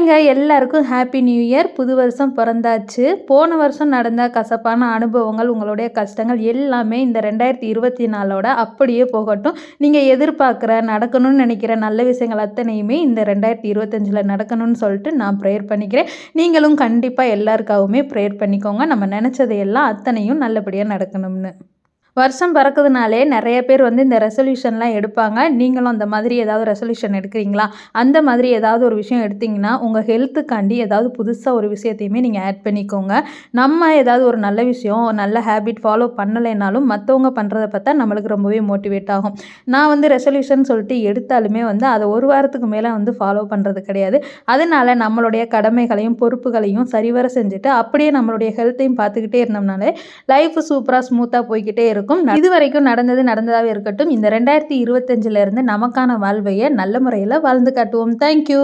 ஹாய்ங்க, எல்லாருக்கும் happy new year. புது வருஷம் பிறந்தாச்சு. போன வருஷம் நடந்த கசப்பான அனுபவங்கள், உங்களுடைய கஷ்டங்கள் எல்லாமே இந்த 2024ஓட அப்படியே போகட்டும். நீங்கள் எதிர்பார்க்குற, நடக்கணும்னு நினைக்கிற நல்ல விஷயங்கள் அத்தனையுமே இந்த 2025ல் நடக்கணும்னு சொல்லிட்டு நான் ப்ரேயர் பண்ணிக்கிறேன். நீங்களும் கண்டிப்பாக எல்லாருக்காகவுமே ப்ரேயர் பண்ணிக்கோங்க. நம்ம நினச்சது எல்லாம் அத்தனையும் நல்லபடியாக நடக்கணும்னு. வருஷம் பிறக்குதுனாலே நிறைய பேர் வந்து இந்த ரெசல்யூஷன்லாம் எடுப்பாங்க. நீங்களும் அந்த மாதிரி ஏதாவது ரெசல்யூஷன் எடுக்கிறீங்களா? அந்த மாதிரி ஏதாவது ஒரு விஷயம் எடுத்தீங்கன்னா, உங்கள் ஹெல்த்துக்காண்டி ஏதாவது புதுசா ஒரு விஷயத்தையுமே நீங்கள் ஆட் பண்ணிக்கோங்க. நம்ம ஏதாவது ஒரு நல்ல விஷயம், நல்ல ஹேபிட் ஃபாலோ பண்ணலைனாலும் மற்றவங்க பண்ணுறத பார்த்தா நம்மளுக்கு ரொம்பவே மோட்டிவேட் ஆகும். நான் வந்து ரெசல்யூஷன் சொல்லிட்டு எடுத்தாலுமே வந்து அதை ஒரு வாரத்துக்கு மேலே வந்து ஃபாலோ பண்ணுறது கிடையாது. அதனால நம்மளுடைய கடமைகளையும் பொறுப்புகளையும் சரிவர செஞ்சுட்டு அப்படியே நம்மளுடைய ஹெல்த்தையும் பார்த்துக்கிட்டே இருந்தோம்னாலே லைஃப் சூப்பராக ஸ்மூத்தாக போய்கிட்டே இருக்கும். இதுவரைக்கும் நடந்ததாகவே இருக்கட்டும். இந்த 2025ல இருந்து நமக்கான வாழ்வையை நல்ல முறையில் வாழ்ந்து காட்டுவோம். தேங்க்யூ.